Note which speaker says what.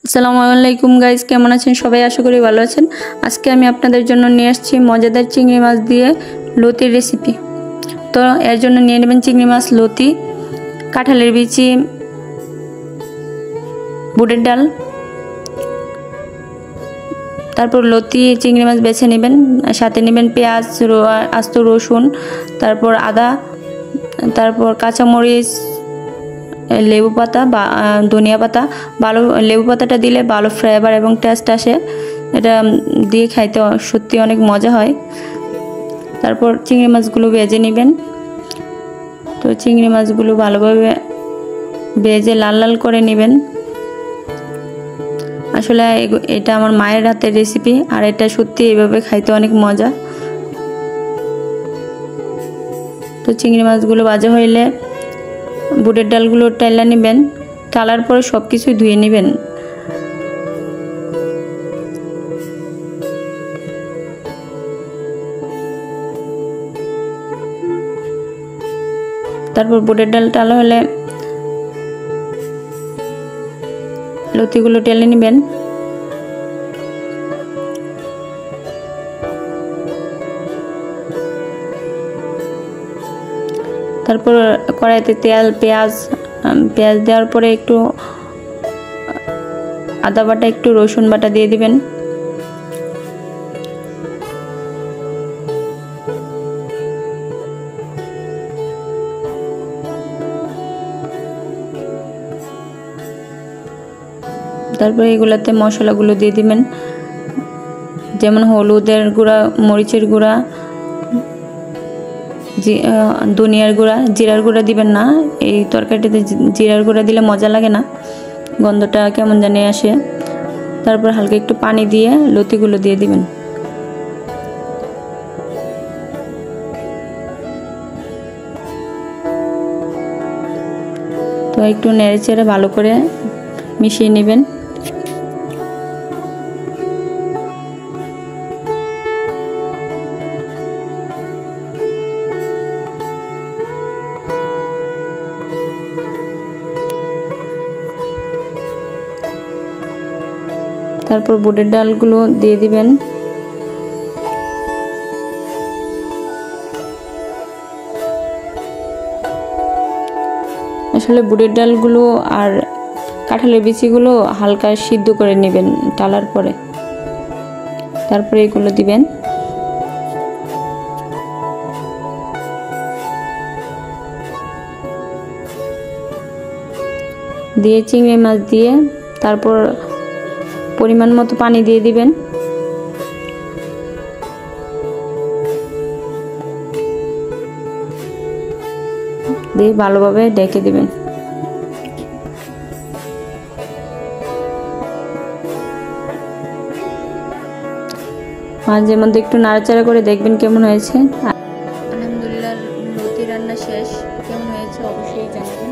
Speaker 1: আসসালামু আলাইকুম গাইস, কেমন আছেন সবাই? আশা করি ভালো আছেন। আজকে আমি আপনাদের জন্য নিয়ে আসছি মজাদার চিংড়ি মাছ দিয়ে লতির রেসিপি। তো এর জন্য নিয়ে নেবেন চিংড়ি মাছ, লতি, কাঁঠালের বিচি, বুটের ডাল। তারপর লতি চিংড়ি মাছ বেছে নেবেন, সাথে নেবেন পেঁয়াজ, আস্ত রসুন, তারপর আদা, তারপর কাঁচামরিচ, লেবু পাতা বা ধনিয়া পাতা। ভালো লেবু পাতাটা দিলে ভালো ফ্লেভার এবং টেস্ট আসে, এটা দিয়ে খাইতে সত্যি অনেক মজা হয়। তারপর চিংড়ি মাছগুলো ভেজে নেবেন। তো চিংড়ি মাছগুলো ভালোভাবে ভেজে লাল লাল করে নেবেন। আসলে এটা আমার মায়ের হাতের রেসিপি, আর এটা সত্যি এইভাবে খাইতে অনেক মজা। তো চিংড়ি মাছগুলো ভাজা হইলে বুটের ডালগুলো টেলা নেবেন, টালার পরে সব কিছু ধুয়ে নেবেন। তারপর বুটের ডাল টালা হলে লতিগুলো টেলে নেবেন। তারপর কড়াইতে তেল, পেঁয়াজ দেওয়ার পরে একটু আদা বাটা, একটু রসুন বাটা দিয়ে দিবেন। তারপরে এগুলাতে মশলাগুলো দিয়ে দিবেন, যেমন হলুদের গুঁড়া, মরিচের গুঁড়া, ধনিয়ার গুঁড়া। জিরার গুঁড়া দিবেন না, এই তরকারিটাতে জিরার গুঁড়া দিলে মজা লাগে না, গন্ধটা কেমন জানি আসে। তারপর হালকা একটু পানি দিয়ে লতিগুলো দিয়ে দিবেন। তো একটু নেড়ে চেড়ে ভালো করে মিশিয়ে নেবেন। তারপর বুটের ডালগুলো দিয়ে দিবেন। আসলে বুটের ডালগুলো আর কাঁঠালের বিচিগুলো হালকা সিদ্ধ করে নেবেন টালার পরে, তারপরে এগুলো দিবেন। দিয়ে চিংড়ি মাছ দিয়ে তারপর পরিমাণ মতো পানি দিয়ে দিবেন। দিয়ে ভালোভাবে ঢেকে দিবেন। মাঝে মধ্যে একটু নাড়াচাড়া করে দেখবেন কেমন হয়েছে। আলহামদুলিল্লাহ, লতি রান্না শেষ। কেমন হয়েছে অবশ্যই জানাবেন।